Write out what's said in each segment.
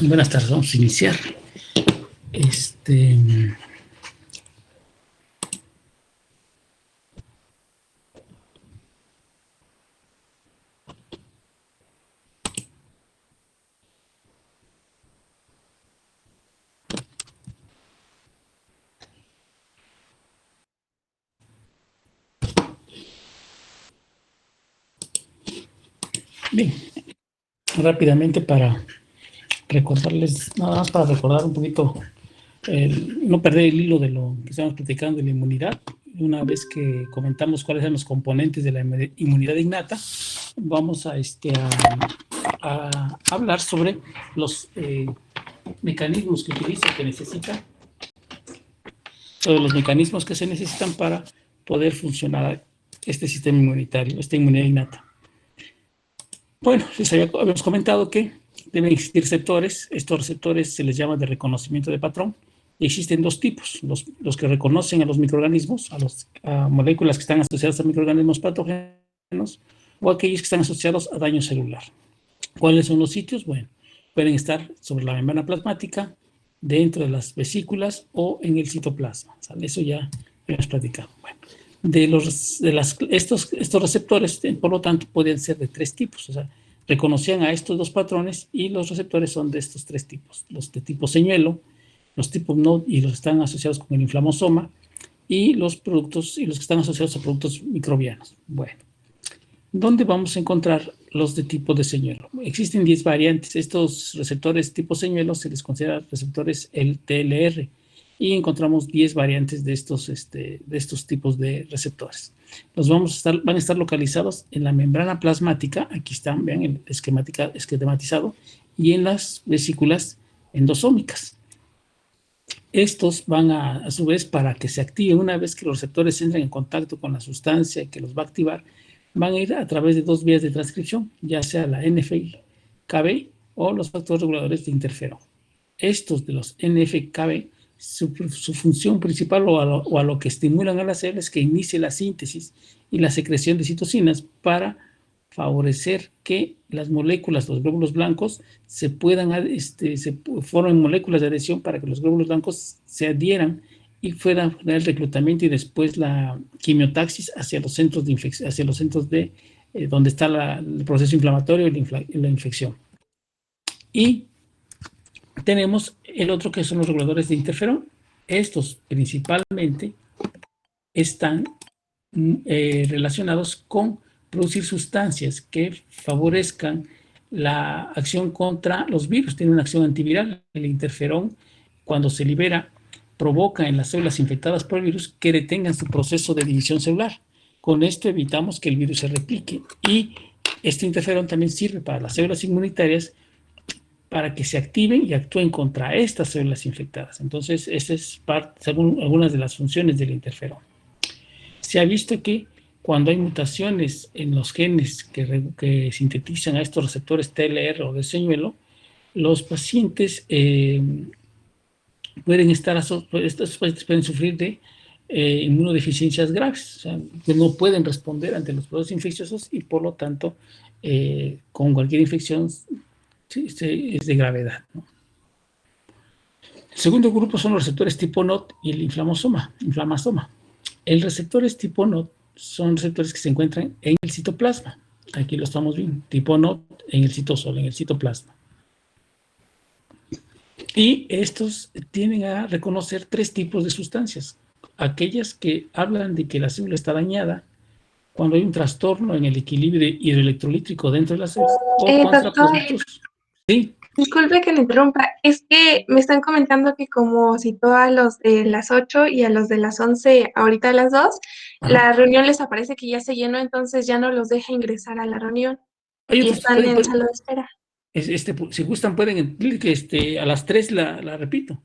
Buenas tardes, vamos a iniciar. Bien, rápidamente para recordarles, nada más para recordar un poquito, no perder el hilo de lo que estamos platicando de la inmunidad. Una vez que comentamos cuáles son los componentes de la inmunidad innata, vamos a hablar sobre los mecanismos que utiliza, que necesita, sobre los mecanismos que se necesitan para poder funcionar este sistema inmunitario, esta inmunidad innata. Bueno, les habíamos comentado que deben existir receptores. Estos receptores se les llama de reconocimiento de patrón. Y existen dos tipos: los que reconocen a los microorganismos, a moléculas que están asociadas a microorganismos patógenos, o aquellos que están asociados a daño celular. ¿Cuáles son los sitios? Bueno, pueden estar sobre la membrana plasmática, dentro de las vesículas o en el citoplasma. ¿Sale? Eso ya hemos platicado. Bueno, estos receptores, por lo tanto, pueden ser de tres tipos. O sea, reconocían a estos dos patrones y los receptores son de estos tres tipos: los de tipo señuelo, los tipos NOD y los que están asociados con el inflamosoma, y los que están asociados a productos microbianos. Bueno, ¿dónde vamos a encontrar los de tipo de señuelo? Existen 10 variantes. Estos receptores tipo señuelo se les considera receptores TLR, y encontramos 10 variantes de estos tipos de receptores. Van a estar localizados en la membrana plasmática. Aquí están, vean, el esquematizado, y en las vesículas endosómicas. Estos van a su vez, para que se activen, una vez que los receptores entren en contacto con la sustancia que los va a activar, van a ir a través de dos vías de transcripción, ya sea la NF-κB o los factores reguladores de interferón. Estos de los NF-κB, su función principal o a lo que estimulan a la célula es que inicie la síntesis y la secreción de citocinas para favorecer que las moléculas, los glóbulos blancos, se formen moléculas de adhesión para que los glóbulos blancos se adhieran y fuera el reclutamiento y después la quimiotaxis hacia los centros de infección, hacia los centros de donde está el proceso inflamatorio y la infección. Y tenemos el otro, que son los reguladores de interferón. Estos principalmente están relacionados con producir sustancias que favorezcan la acción contra los virus. Tiene una acción antiviral. El interferón, cuando se libera, provoca en las células infectadas por el virus que detengan su proceso de división celular. Con esto evitamos que el virus se replique. Y este interferón también sirve para las células inmunitarias, para que se activen y actúen contra estas células infectadas. Entonces, esa es según algunas de las funciones del interferón. Se ha visto que cuando hay mutaciones en los genes que sintetizan a estos receptores TLR o de señuelo, los pacientes estos pacientes pueden sufrir de inmunodeficiencias graves. O sea, que no pueden responder ante los procesos infecciosos y, por lo tanto, con cualquier infección es de gravedad, ¿no? El segundo grupo son los receptores tipo NOT y el inflamosoma. El receptores tipo NOT son receptores que se encuentran en el citoplasma. Aquí lo estamos viendo, tipo NOT en el citosol, en el citoplasma. Y estos tienden a reconocer tres tipos de sustancias: aquellas que hablan de que la célula está dañada, cuando hay un trastorno en el equilibrio hidroelectrolítico dentro de la célula, o contra Doctor, productos. Sí. Disculpe que le interrumpa, es que me están comentando que como citó a los de las 8 y a los de las 11, ahorita a las 2, la reunión les aparece que ya se llenó, entonces ya no los deja ingresar a la reunión Hay y otros que están en sala de espera. si gustan, pueden a las 3 la repito.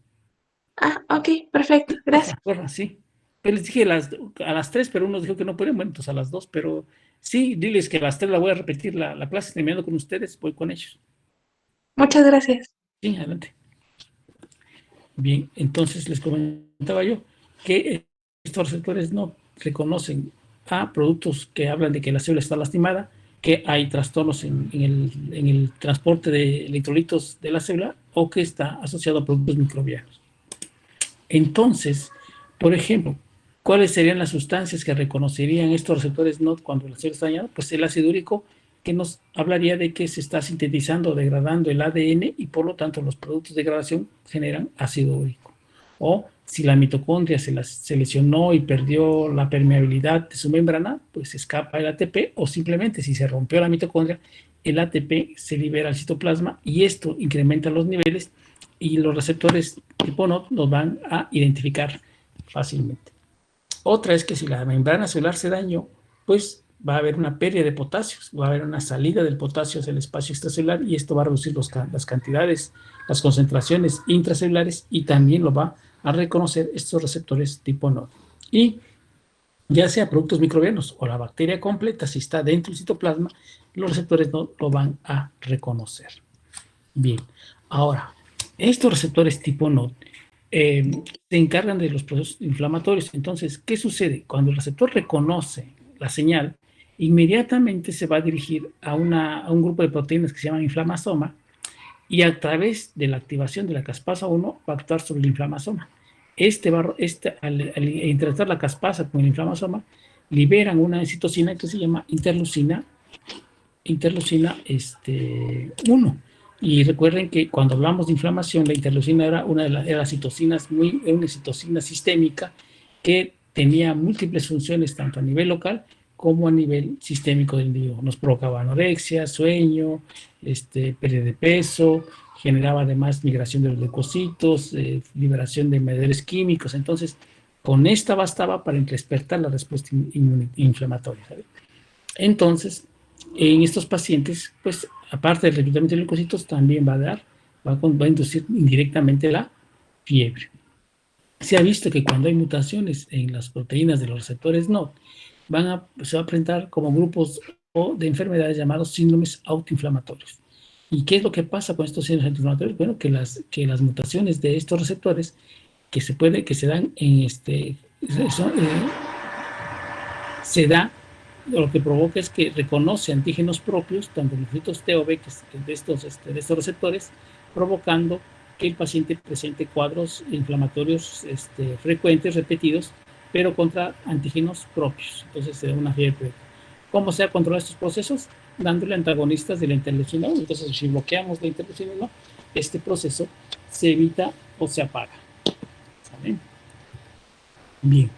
Ah, ok, perfecto, gracias. Porfa, sí. Pero les dije a las 3, pero uno dijo que no pueden. Bueno, entonces a las 2, pero sí, diles que a las 3 la voy a repetir la clase, terminando con ustedes, voy con ellos. Muchas gracias. Sí, adelante. Bien, entonces les comentaba yo que estos receptores no reconocen a productos que hablan de que la célula está lastimada, que hay trastornos en el transporte de electrolitos de la célula o que está asociado a productos microbianos. Entonces, por ejemplo, ¿cuáles serían las sustancias que reconocerían estos receptores NOD cuando la célula está dañada? Pues el ácido úrico, que nos hablaría de que se está sintetizando o degradando el ADN y por lo tanto los productos de degradación generan ácido úrico. O si la mitocondria se lesionó y perdió la permeabilidad de su membrana, pues escapa el ATP, o simplemente si se rompió la mitocondria, el ATP se libera al citoplasma y esto incrementa los niveles y los receptores tipo NOD los van a identificar fácilmente. Otra es que si la membrana celular se dañó, pues va a haber una pérdida de potasio, va a haber una salida del potasio hacia el espacio extracelular y esto va a reducir las cantidades, las concentraciones intracelulares y también lo va a reconocer estos receptores tipo NOD. Y ya sea productos microbianos o la bacteria completa, si está dentro del citoplasma, los receptores NOD lo van a reconocer. Bien, ahora, estos receptores tipo NOD se encargan de los procesos inflamatorios. Entonces, ¿qué sucede? Cuando el receptor reconoce la señal, inmediatamente se va a dirigir a un grupo de proteínas que se llama inflamasoma y a través de la activación de la caspasa 1 va a actuar sobre el inflamasoma. Al interactuar la caspasa con el inflamasoma, liberan una citocina que se llama interleucina 1. Y recuerden que cuando hablamos de inflamación, la interleucina era una de las citocinas, una citocina sistémica que tenía múltiples funciones tanto a nivel local como a nivel sistémico del individuo. Nos provocaba anorexia, sueño, pérdida de peso, generaba además migración de los leucocitos, liberación de mediadores químicos. Entonces, con esta bastaba para despertar la respuesta inflamatoria, ¿sabes? Entonces, en estos pacientes, pues, aparte del reclutamiento de leucocitos, también va a inducir indirectamente la fiebre. Se ha visto que cuando hay mutaciones en las proteínas de los receptores NOD, se va a presentar como grupos de enfermedades llamados síndromes autoinflamatorios. ¿Y qué es lo que pasa con estos síndromes autoinflamatorios? Bueno, que las mutaciones de estos receptores que se dan en lo que provoca es que reconoce antígenos propios, tanto linfocitos T o B de estos receptores, provocando que el paciente presente cuadros inflamatorios frecuentes, repetidos, pero contra antígenos propios. Entonces se da una fiebre. ¿Cómo se controla estos procesos? Dándole antagonistas de la interleucina 1. Entonces, si bloqueamos la interleucina 1, este proceso se evita o se apaga. ¿Saben? Bien.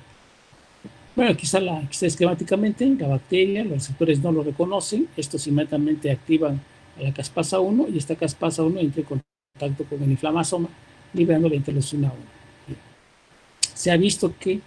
Bueno, aquí está esquemáticamente la bacteria, los receptores no lo reconocen, estos inmediatamente activan a la caspasa 1 y esta caspasa 1 entra en contacto con el inflamasoma, liberando la interleucina 1. Se ha visto que,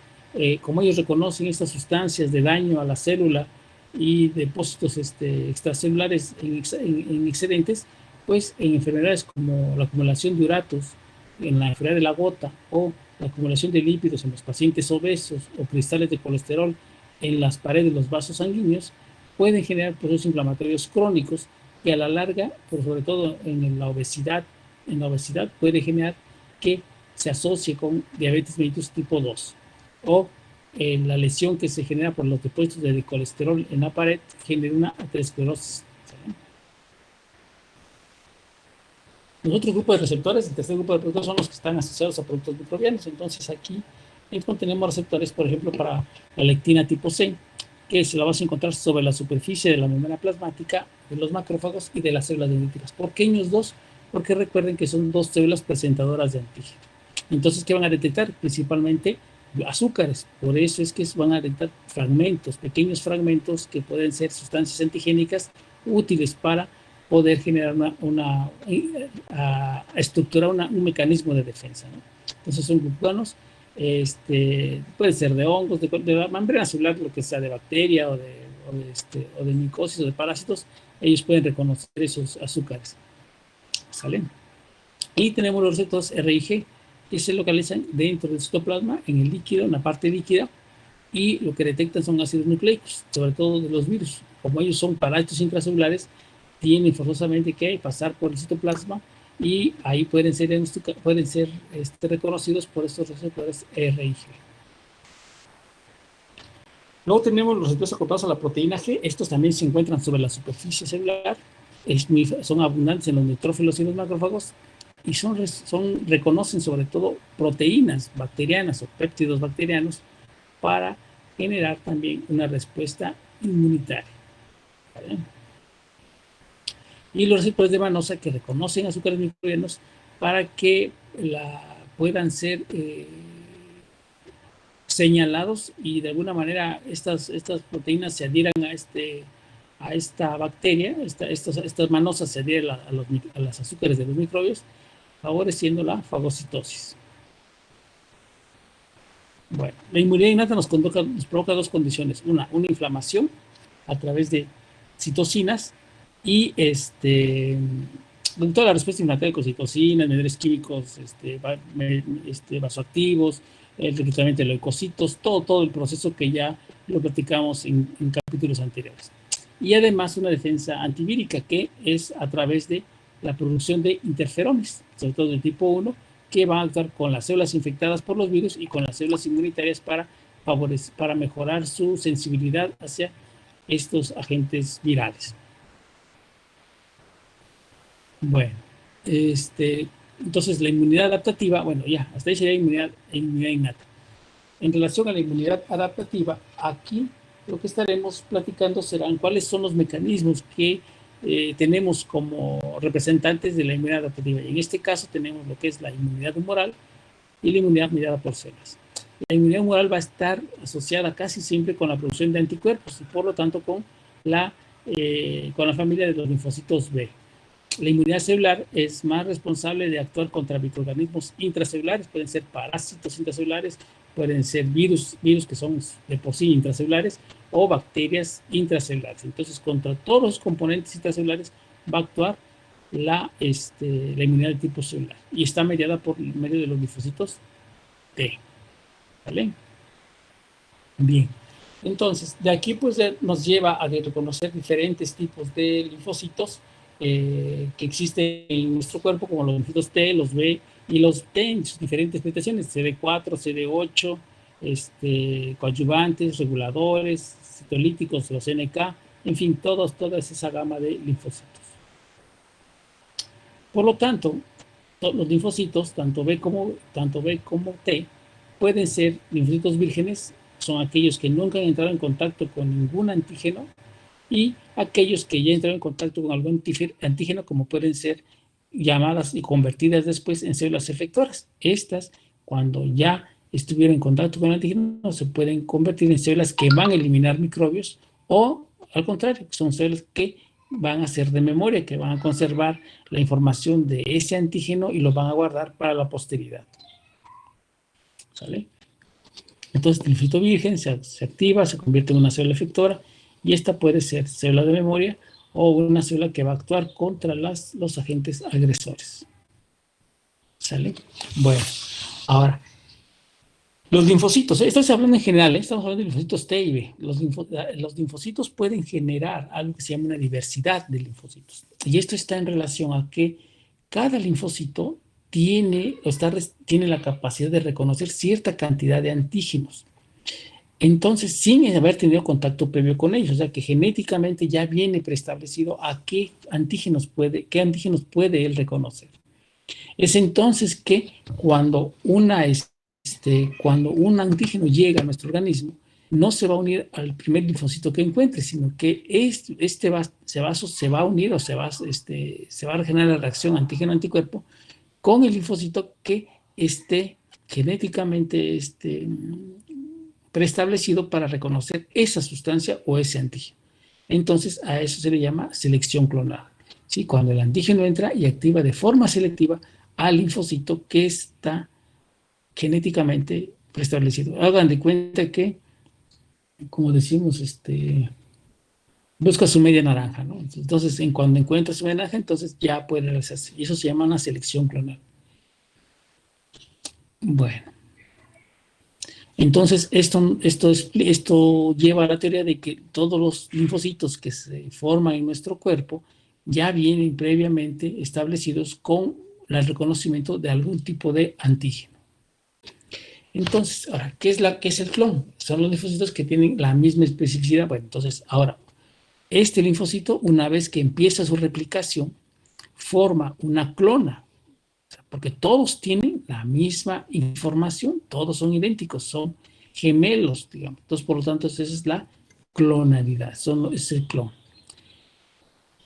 como ellos reconocen estas sustancias de daño a la célula y depósitos extracelulares en excedentes, pues en enfermedades como la acumulación de uratos, en la enfermedad de la gota o la acumulación de lípidos en los pacientes obesos o cristales de colesterol en las paredes de los vasos sanguíneos, pueden generar procesos inflamatorios crónicos que a la larga, por sobre todo en la obesidad, puede generar que se asocie con diabetes mellitus tipo 2 o la lesión que se genera por los depósitos de colesterol en la pared genera una aterosclerosis. Los otros grupos de receptores, el tercer grupo de receptores, son los que están asociados a productos microbianos. Entonces aquí tenemos receptores, por ejemplo, para la lectina tipo C, que se la vas a encontrar sobre la superficie de la membrana plasmática de los macrófagos y de las células dendríticas. ¿Por qué ellos dos? Porque recuerden que son dos células presentadoras de antígeno. Entonces, ¿qué van a detectar? Principalmente azúcares. Por eso es que van a detectar fragmentos, pequeños fragmentos que pueden ser sustancias antigénicas útiles para poder generar estructurar un mecanismo de defensa, ¿no? Entonces son glucanos, puede ser de hongos, de la membrana celular, lo que sea, de bacteria o de micosis o de parásitos, ellos pueden reconocer esos azúcares. ¿Salen? Y tenemos los receptores RIG, que se localizan dentro del citoplasma, en el líquido, en la parte líquida, y lo que detectan son ácidos nucleicos, sobre todo de los virus. Como ellos son parásitos intracelulares, tienen forzosamente que pasar por el citoplasma y ahí pueden ser reconocidos por estos receptores RIG. Luego tenemos los receptores acoplados a la proteína G. Estos también se encuentran sobre la superficie celular. Son abundantes en los neutrófilos y los macrófagos. Y reconocen sobre todo proteínas bacterianas o péptidos bacterianos para generar también una respuesta inmunitaria. ¿Vale? Y los receptores de Vanosa que reconocen azúcares microbianos para que puedan ser señalados y de alguna manera estas proteínas se adhieran a esta bacteria, estas manosas se adhieren a los azúcares de los microbios, favoreciendo la fagocitosis. Bueno, la inmunidad innata nos provoca dos condiciones. Una inflamación a través de citocinas y toda la respuesta inflamatoria con citocinas, mediadores químicos vasoactivos, el reclutamiento de leucocitos, todo el proceso que ya lo platicamos en capítulos anteriores. Y además una defensa antivírica que es a través de la producción de interferones, sobre todo del tipo 1, que van a actuar con las células infectadas por los virus y con las células inmunitarias para mejorar su sensibilidad hacia estos agentes virales. Bueno, entonces la inmunidad adaptativa, bueno, ya, hasta ahí sería inmunidad innata. En relación a la inmunidad adaptativa, aquí lo que estaremos platicando serán cuáles son los mecanismos que tenemos como representantes de la inmunidad adaptativa. Y en este caso tenemos lo que es la inmunidad humoral y la inmunidad mediada por células. La inmunidad humoral va a estar asociada casi siempre con la producción de anticuerpos y por lo tanto con la familia de los linfocitos B. La inmunidad celular es más responsable de actuar contra microorganismos intracelulares, pueden ser parásitos intracelulares, pueden ser virus que son de por sí intracelulares o bacterias intracelulares. Entonces, contra todos los componentes intracelulares va a actuar la inmunidad de tipo celular y está mediada por medio de los linfocitos T. ¿Vale? Bien. Entonces, de aquí pues nos lleva a reconocer diferentes tipos de linfocitos que existen en nuestro cuerpo, como los linfocitos T, los B y los T en sus diferentes presentaciones, CD4, CD8, coadyuvantes, reguladores, citolíticos, los NK, en fin, toda esa gama de linfocitos. Por lo tanto, los linfocitos, tanto B como T, pueden ser linfocitos vírgenes, son aquellos que nunca han entrado en contacto con ningún antígeno, y aquellos que ya entraron en contacto con algún antígeno, como pueden ser llamadas y convertidas después en células efectoras. Estas, cuando ya estuvieron en contacto con el antígeno, se pueden convertir en células que van a eliminar microbios o, al contrario, son células que van a ser de memoria, que van a conservar la información de ese antígeno y lo van a guardar para la posteridad. ¿Sale? Entonces, el linfocito virgen se activa, se convierte en una célula efectora, y esta puede ser célula de memoria o una célula que va a actuar contra los agentes agresores. ¿Sale? Bueno, ahora, los linfocitos, esto se habla en general, estamos hablando de linfocitos T y B. Los linfocitos pueden generar algo que se llama una diversidad de linfocitos. Y esto está en relación a que cada linfocito tiene la capacidad de reconocer cierta cantidad de antígenos. Entonces, sin haber tenido contacto previo con ellos, o sea que genéticamente ya viene preestablecido a qué antígenos puede él reconocer. Es entonces que cuando un antígeno llega a nuestro organismo, no se va a unir al primer linfocito que encuentre, sino que se va a unir o se va a generar la reacción antígeno-anticuerpo con el linfocito que esté genéticamente preestablecido para reconocer esa sustancia o ese antígeno. Entonces, a eso se le llama selección clonal. ¿Sí? Cuando el antígeno entra y activa de forma selectiva al linfocito que está genéticamente preestablecido. Hagan de cuenta que, como decimos, busca su media naranja, ¿no? Entonces, cuando encuentra su media naranja, entonces ya puede realizarse. Y eso se llama una selección clonal. Bueno. Entonces, esto lleva a la teoría de que todos los linfocitos que se forman en nuestro cuerpo ya vienen previamente establecidos con el reconocimiento de algún tipo de antígeno. Entonces, ahora, ¿qué es el clon? Son los linfocitos que tienen la misma especificidad. Bueno, entonces, ahora, este linfocito, una vez que empieza su replicación, forma una clona, o sea, porque todos tienen la misma información, todos son idénticos, son gemelos, digamos. Entonces, por lo tanto, esa es la clonalidad, es el clon.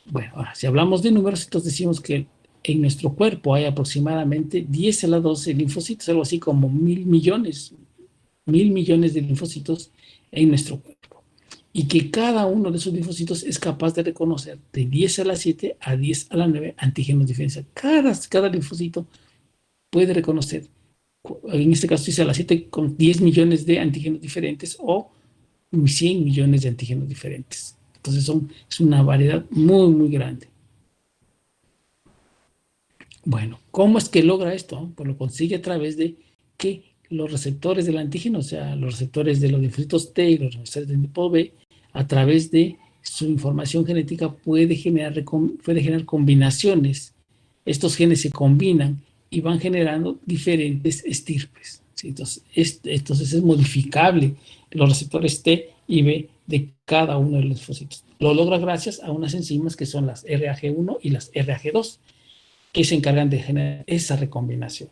Bueno, ahora, si hablamos de números, entonces decimos que en nuestro cuerpo hay aproximadamente 10 a la 12 linfocitos, algo así como 1.000 millones de linfocitos en nuestro cuerpo. Y que cada uno de esos linfocitos es capaz de reconocer de 10 a la 7 a 10 a la 9 antígenos diferentes. Cada linfocito puede reconocer, en este caso 10 a la 7 con 10 millones de antígenos diferentes o 100 millones de antígenos diferentes. Entonces es una variedad muy, muy grande. Bueno, ¿cómo es que logra esto? Pues lo consigue a través de que los receptores del antígeno, o sea, los receptores de los linfocitos T y los receptores del tipo B, a través de su información genética puede generar combinaciones. Estos genes se combinan y van generando diferentes estirpes. ¿Sí? Entonces es modificable los receptores T y B de cada uno de los linfocitos. Lo logra gracias a unas enzimas que son las RAG1 y las RAG2, que se encargan de generar esa recombinación.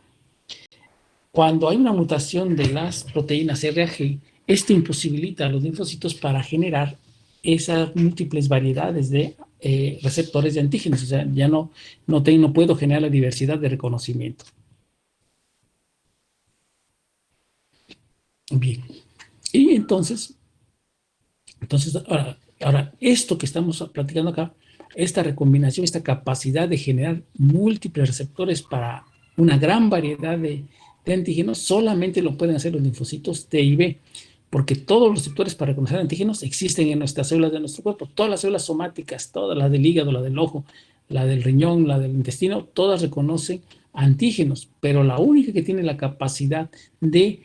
Cuando hay una mutación de las proteínas RAG, esto imposibilita a los linfocitos para generar esas múltiples variedades de receptores de antígenos, o sea, ya no puedo generar la diversidad de reconocimiento. Bien, y entonces ahora, esto que estamos platicando acá, esta recombinación, esta capacidad de generar múltiples receptores para una gran variedad de antígenos, solamente lo pueden hacer los linfocitos T y B, porque todos los receptores para reconocer antígenos existen en nuestras células de nuestro cuerpo. Todas las células somáticas, todas las del hígado, la del ojo, la del riñón, la del intestino, todas reconocen antígenos, pero la única que tiene la capacidad de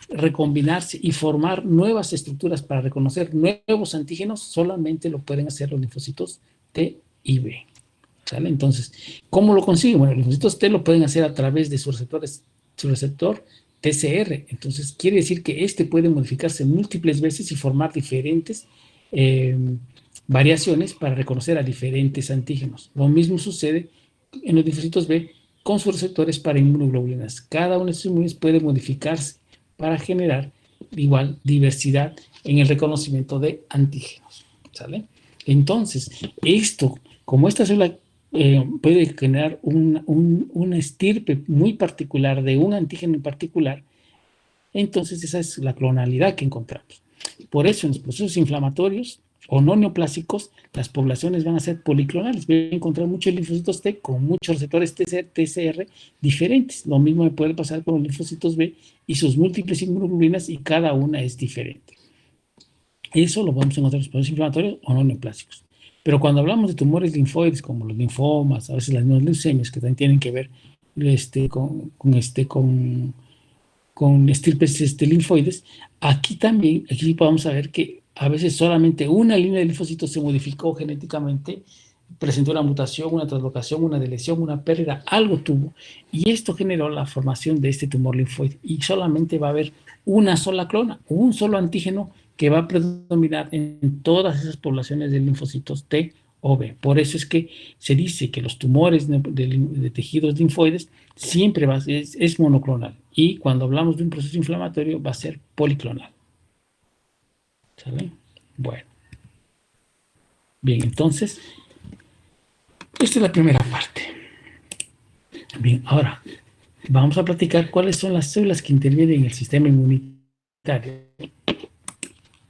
recombinarse y formar nuevas estructuras para reconocer nuevos antígenos, solamente lo pueden hacer los linfocitos T y B. ¿Sale? Entonces, ¿cómo lo consiguen? Bueno, los linfocitos T lo pueden hacer a través de su receptor TCR. Entonces, quiere decir que este puede modificarse múltiples veces y formar diferentes variaciones para reconocer a diferentes antígenos. Lo mismo sucede en los linfocitos B con sus receptores para inmunoglobulinas. Cada uno de estos inmunes puede modificarse para generar igual diversidad en el reconocimiento de antígenos. ¿Sale? Entonces, como esta célula puede generar una estirpe muy particular de un antígeno en particular, entonces esa es la clonalidad que encontramos. Por eso en los procesos inflamatorios o no neoplásicos, las poblaciones van a ser policlonales. Voy a encontrar muchos linfocitos T con muchos receptores TCR diferentes. Lo mismo me puede pasar con los linfocitos B y sus múltiples inmunoglobulinas, y cada una es diferente. Eso lo vamos a encontrar en los procesos inflamatorios o no neoplásicos. Pero cuando hablamos de tumores linfoides, como los linfomas, a veces las leucemias, que también tienen que ver con estirpes linfoides, aquí podemos ver que a veces solamente una línea de linfocitos se modificó genéticamente, presentó una mutación, una translocación, una deleción, una pérdida, algo tuvo, y esto generó la formación de este tumor linfoide, y solamente va a haber una sola clona, un solo antígeno que va a predominar en todas esas poblaciones de linfocitos T o B. Por eso es que se dice que los tumores de tejidos linfoides siempre es monoclonal, y cuando hablamos de un proceso inflamatorio va a ser policlonal. ¿Sale? Bueno. Bien, entonces, esta es la primera parte. Bien, ahora vamos a platicar cuáles son las células que intervienen en el sistema inmunitario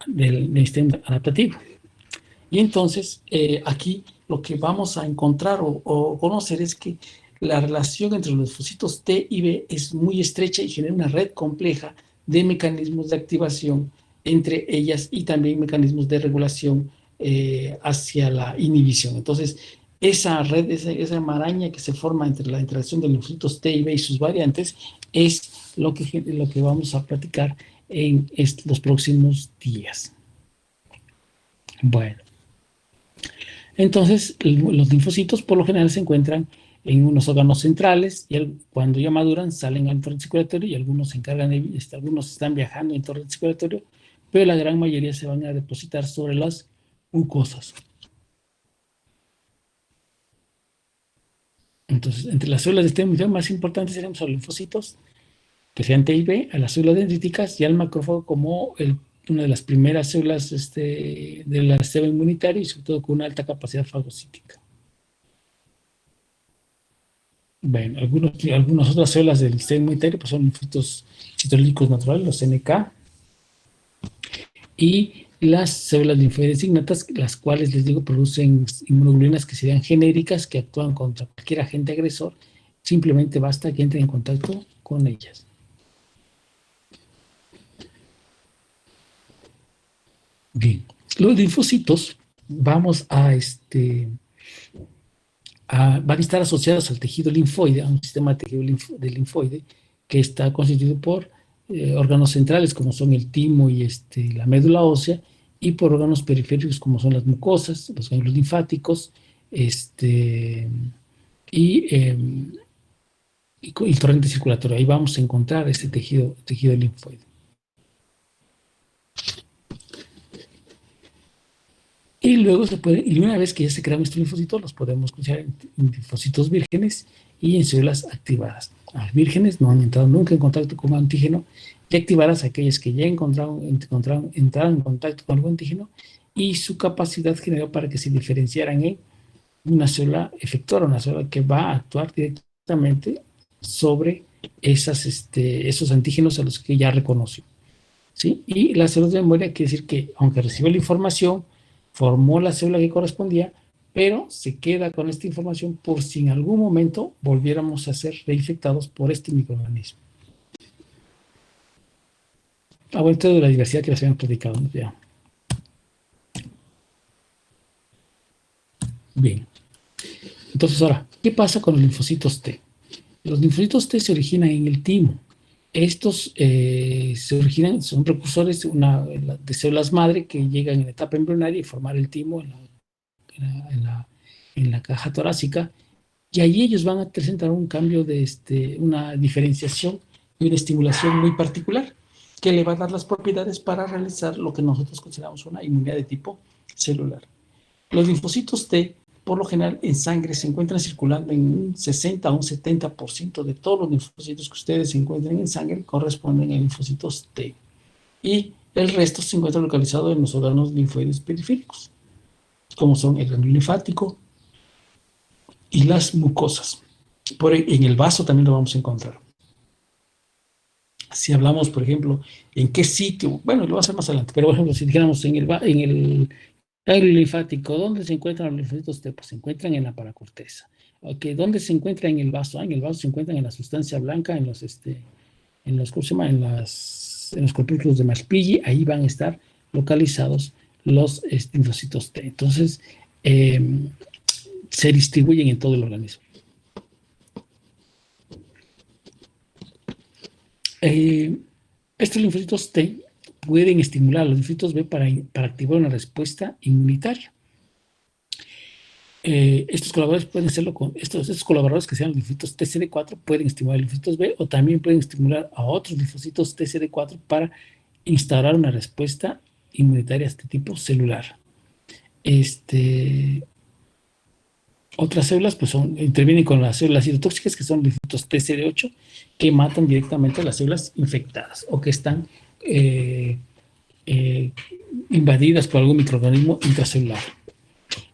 del sistema adaptativo. Y entonces, aquí lo que vamos a encontrar o conocer es que la relación entre los linfocitos T y B es muy estrecha y genera una red compleja de mecanismos de activación entre ellas, y también mecanismos de regulación hacia la inhibición. Entonces, esa red, esa maraña que se forma entre la interacción de los linfocitos T y B y sus variantes es lo que vamos a platicar en los próximos días. Bueno. Entonces, los linfocitos por lo general se encuentran en unos órganos centrales, y cuando ya maduran salen al torrente circulatorio, y algunos se encargan algunos están viajando en torrente circulatorio, pero la gran mayoría se van a depositar sobre las mucosas. Entonces, entre las células de sistema inmunitario más importantes tenemos a los linfocitos, que sean T y B, a las células dendríticas y al macrófago como una de las primeras células del sistema inmunitario, y sobre todo con una alta capacidad fagocítica. Bueno, algunas otras células del sistema inmunitario pues son linfocitos citolíticos naturales, los NK, y las células linfoides innatas, las cuales, les digo, producen inmunoglobulinas que serían genéricas, que actúan contra cualquier agente agresor. Simplemente basta que entren en contacto con ellas. Bien, los linfocitos van a estar asociados al tejido linfoide, a un sistema de tejido de linfoide que está constituido por órganos centrales como son el timo y la médula ósea, y por órganos periféricos como son las mucosas, los ganglios linfáticos, y el torrente circulatorio. Ahí vamos a encontrar este tejido linfoide. Y luego y una vez que ya se crean estos linfocitos, los podemos considerar en linfocitos vírgenes y en células activadas. Las vírgenes no han entrado nunca en contacto con un antígeno, y activadas aquellas que ya entraron en contacto con algún antígeno, y su capacidad generó para que se diferenciaran en una célula efectora, una célula que va a actuar directamente sobre esos antígenos a los que ya reconoció, ¿sí? Y las células de memoria quiere decir que, aunque recibió la información, formó la célula que correspondía, pero se queda con esta información por si en algún momento volviéramos a ser reinfectados por este microorganismo. Esto de la diversidad que les habíamos platicado, ¿no? Ya. Bien. Entonces, ahora, ¿qué pasa con los linfocitos T? Los linfocitos T se originan en el timo. Estos son precursores de células madre que llegan en la etapa embrionaria y formar el timo en la caja torácica, y allí ellos van a presentar un cambio una diferenciación y una estimulación muy particular que le va a dar las propiedades para realizar lo que nosotros consideramos una inmunidad de tipo celular. Los linfocitos T, por lo general, en sangre se encuentran circulando en un 60 a un 70% de todos los linfocitos que ustedes encuentren en sangre corresponden a linfocitos T. Y el resto se encuentra localizado en los órganos linfoides periféricos, como son el ganglio linfático y las mucosas. En el vaso también lo vamos a encontrar. Si hablamos, por ejemplo, en qué sitio, bueno, lo voy a hacer más adelante, pero por ejemplo, si dijéramos en el ganglio linfático, ¿dónde se encuentran los linfocitos T? Pues se encuentran en la paracorteza. Okay, ¿dónde se encuentra en el vaso? En el vaso se encuentran en la sustancia blanca, en los ¿cómo se llama? En los corpúsculos de Malpighi. Ahí van a estar localizados los linfocitos T. Entonces, se distribuyen en todo el organismo. Estos linfocitos T pueden estimular a los linfocitos B para activar una respuesta inmunitaria. Estos colaboradores pueden hacerlo estos colaboradores que sean los linfocitos TCD4 pueden estimular a los linfocitos B, o también pueden estimular a otros linfocitos TCD4 para instaurar una respuesta inmunitaria a este tipo celular. Otras células pues intervienen con las células citotóxicas, que son linfocitos TCD8, que matan directamente a las células infectadas o que están invadidas por algún microorganismo intracelular.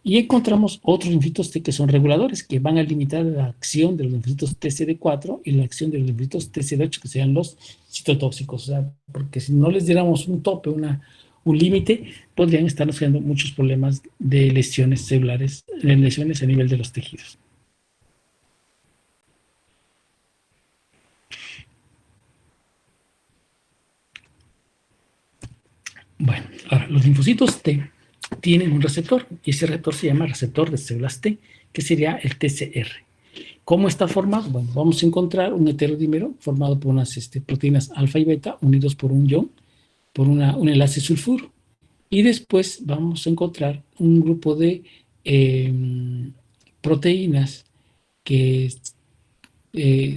Y encontramos otros linfocitos T que son reguladores, que van a limitar la acción de los linfocitos TCD4 y la acción de los linfocitos TCD8, que serían los citotóxicos. O sea, porque si no les diéramos un tope, un límite, podrían estarnos creando muchos problemas de lesiones celulares, de lesiones a nivel de los tejidos. Bueno, ahora, los linfocitos T tienen un receptor, y ese receptor se llama receptor de células T, que sería el TCR. ¿Cómo está formado? Bueno, vamos a encontrar un heterodímero formado por unas proteínas alfa y beta unidos por un ion, por un enlace sulfuro. Y después vamos a encontrar un grupo de proteínas que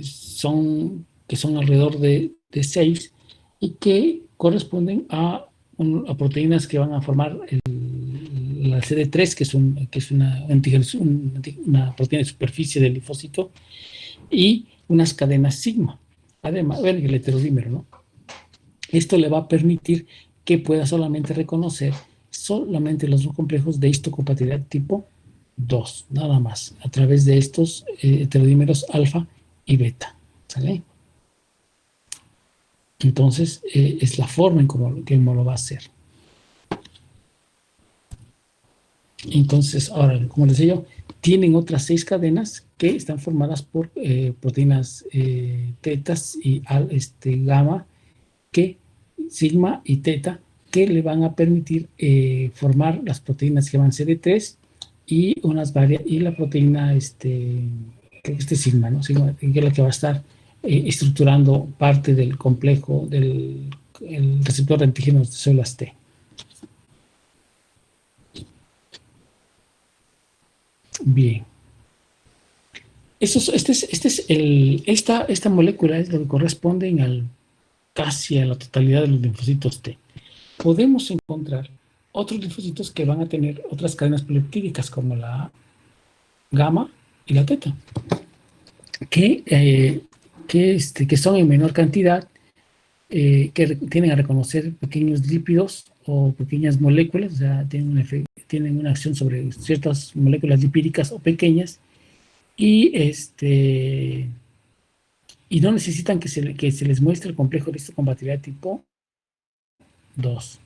son alrededor de 6 y que corresponden a proteínas que van a formar la CD3, que es una proteína de superficie del linfocito, y unas cadenas sigma. Además, ven el heterodímero, ¿no? Esto le va a permitir que pueda solamente reconocer solamente los complejos de histocompatibilidad tipo 2, nada más, a través de estos heterodímeros alfa y beta. ¿Sale? Entonces, es la forma en cómo lo va a hacer. Entonces, ahora, como les decía yo, tienen otras 6 cadenas que están formadas por proteínas tetas y gamma, que sigma y teta, que le van a permitir formar las proteínas que van CD3 y y la proteína sigma, ¿no? Sigma, que es la que va a estar estructurando parte del complejo del receptor de antígenos de células T. Bien. Esta molécula es lo que corresponde casi a la totalidad de los linfocitos T. Podemos encontrar otros linfocitos que van a tener otras cadenas polipeptídicas como la gamma y la teta, que son en menor cantidad, que tienen a reconocer pequeños lípidos o pequeñas moléculas, o sea, tienen una acción sobre ciertas moléculas lipídicas o pequeñas, y no necesitan que se les muestre el complejo de histocompatibilidad tipo 2.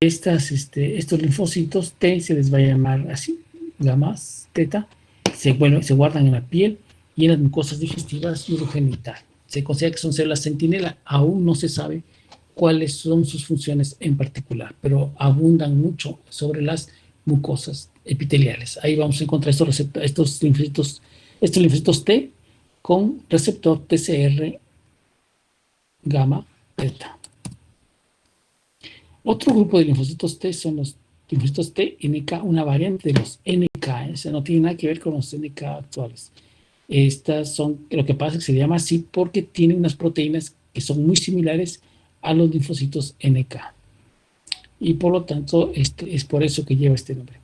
Estos linfocitos T se les va a llamar así, gamma, teta, se guardan en la piel y en las mucosas digestivas y urogenital. Se considera que son células centinela, aún no se sabe cuáles son sus funciones en particular, pero abundan mucho sobre las mucosas epiteliales. Ahí vamos a encontrar estos linfocitos T con receptor TCR gamma beta. Otro grupo de linfocitos T son los linfocitos T NK, una variante de los NK, eso no tiene nada que ver con los NK actuales. Estas son, lo que pasa es que se llama así porque tienen unas proteínas que son muy similares a los linfocitos NK. Y por lo tanto, es por eso que lleva este nombre.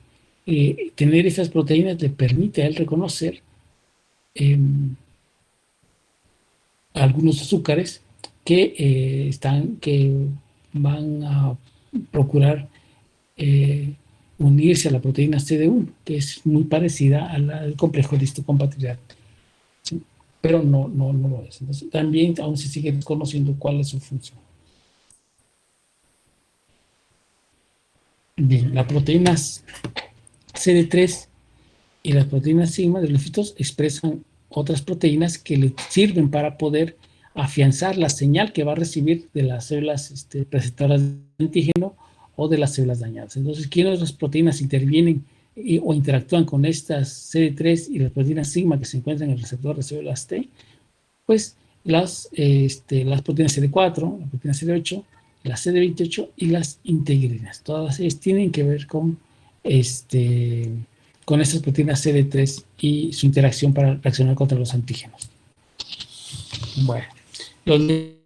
Tener esas proteínas le permite a él reconocer algunos azúcares que van a procurar unirse a la proteína CD1, que es muy parecida al complejo de histocompatibilidad, ¿sí? Pero no lo es. Entonces, también aún se sigue desconociendo cuál es su función. Bien, las proteínas CD3 y las proteínas sigma de los linfocitos expresan otras proteínas que le sirven para poder afianzar la señal que va a recibir de las células receptoras de antígeno o de las células dañadas. Entonces, ¿quiénes las proteínas intervienen o interactúan con estas CD3 y las proteínas sigma que se encuentran en el receptor de células T? Pues las proteínas CD4, la proteína CD8, la CD28 y las integrinas. Todas ellas tienen que ver con estas proteínas CD3 y su interacción para reaccionar contra los antígenos. Bueno, los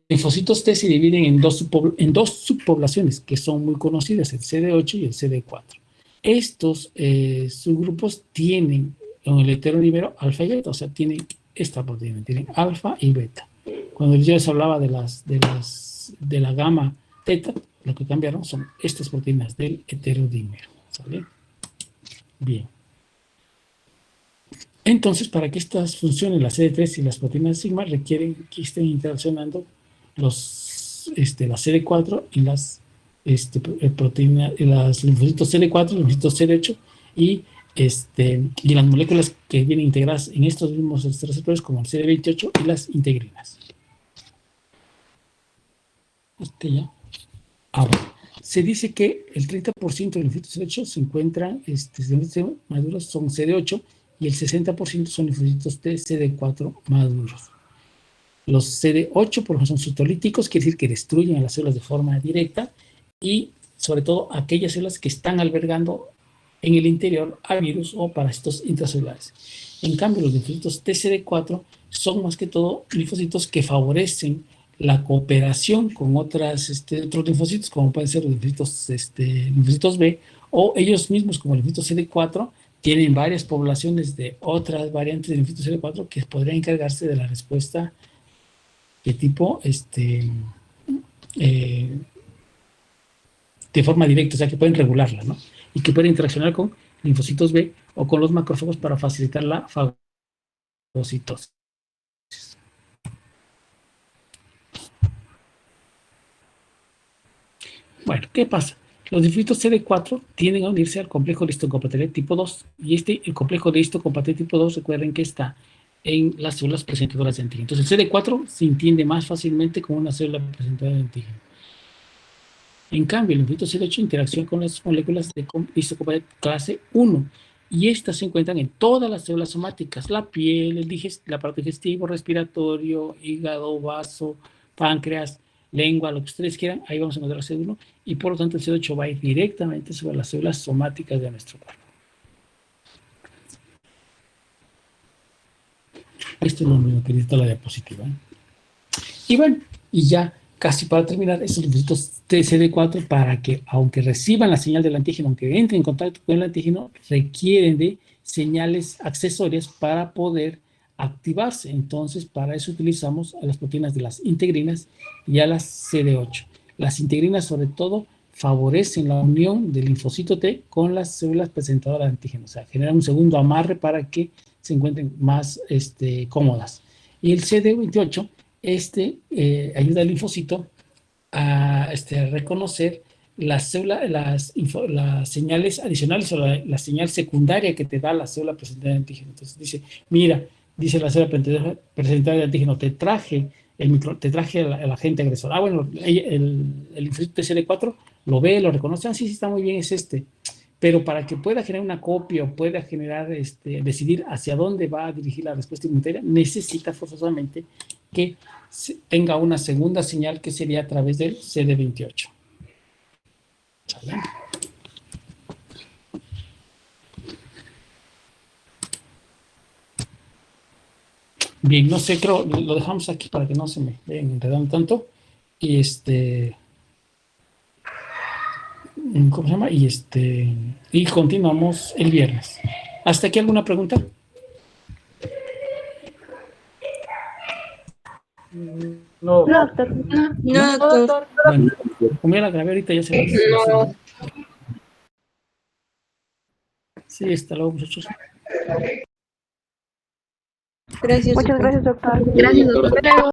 linfocitos T se dividen en dos subpoblaciones que son muy conocidas, el CD8 y el CD4. Estos subgrupos tienen en el heterodímero alfa y beta, o sea, tienen esta proteína, tienen alfa y beta. Cuando yo les hablaba de la gamma teta, lo que cambiaron son estas proteínas del heterodímero. ¿Sale? Bien. Entonces, para que estas funcionen, las CD3 y las proteínas sigma requieren que estén interaccionando la CD4 y las linfocitos CD4, linfocitos CD8 y las moléculas que vienen integradas en estos mismos receptores como el CD28 y las integrinas. Ahora, se dice que el 30% de los linfocitos CD8 se encuentran, maduros son CD8 y el 60% son linfocitos de CD4 maduros. Los CD8, por ejemplo, son cytolíticos, quiere decir que destruyen a las células de forma directa y, sobre todo, aquellas células que están albergando en el interior a virus o parásitos intracelulares. En cambio, los linfocitos TCD4 son más que todo linfocitos que favorecen la cooperación con otros linfocitos, como pueden ser los linfocitos B, o ellos mismos, como el linfocito CD4, tienen varias poblaciones de otras variantes de linfocito CD4 que podrían encargarse de la respuesta de tipo de forma directa, o sea, que pueden regularla, ¿no? Y que pueden interaccionar con linfocitos B o con los macrófagos para facilitar la fagocitosis. Bueno, ¿qué pasa? Los linfocitos CD4 tienden a unirse al complejo de histocompatibilidad tipo 2, y el complejo de histocompatibilidad tipo 2, recuerden que está en las células presentadoras de antígeno. Entonces, el CD4 se entiende más fácilmente como una célula presentadora de antígeno. En cambio, el linfocito CD8 interacciona con las moléculas de histocompatibilidad clase 1, y estas se encuentran en todas las células somáticas: la piel, el aparato digestivo, respiratorio, hígado, vaso, páncreas, lengua, lo que ustedes quieran. Ahí vamos a encontrar el CD1, y por lo tanto el CD8 va a ir directamente sobre las células somáticas de nuestro cuerpo. Esto es lo mismo que dice la diapositiva, ¿eh? Y bueno, y ya casi para terminar, estos linfocitos TCD4, para que, aunque reciban la señal del antígeno, aunque entren en contacto con el antígeno, requieren de señales accesorias para poder activarse. Entonces, para eso utilizamos a las proteínas de las integrinas y a las CD8. Las integrinas, sobre todo, favorecen la unión del linfocito T con las células presentadoras de antígeno, o sea, generan un segundo amarre para que se encuentren más cómodas. Y el CD28 ayuda al linfocito a reconocer las señales adicionales o la señal secundaria que te da la célula presentadora de antígeno. Entonces dice, mira, dice la célula presentadora de antígeno, te traje el agente agresor. Ah, bueno, el linfocito TCD4 lo ve, lo reconoce, sí, está muy bien, es este. Pero para que pueda generar una copia o pueda generar, decidir hacia dónde va a dirigir la respuesta inmunitaria, necesita forzosamente que tenga una segunda señal, que sería a través del CD28. ¿Sale? Bien, no sé, creo, lo dejamos aquí para que no se me vayan enredando tanto. Y ¿cómo se llama? Y continuamos el viernes. ¿Hasta aquí alguna pregunta? No, doctor. No, doctor. Bueno, como ya la grabé ahorita, ya se va. No. Sí, hasta luego, muchachos. Gracias, Muchas doctor. gracias, doctor. Gracias, doctor.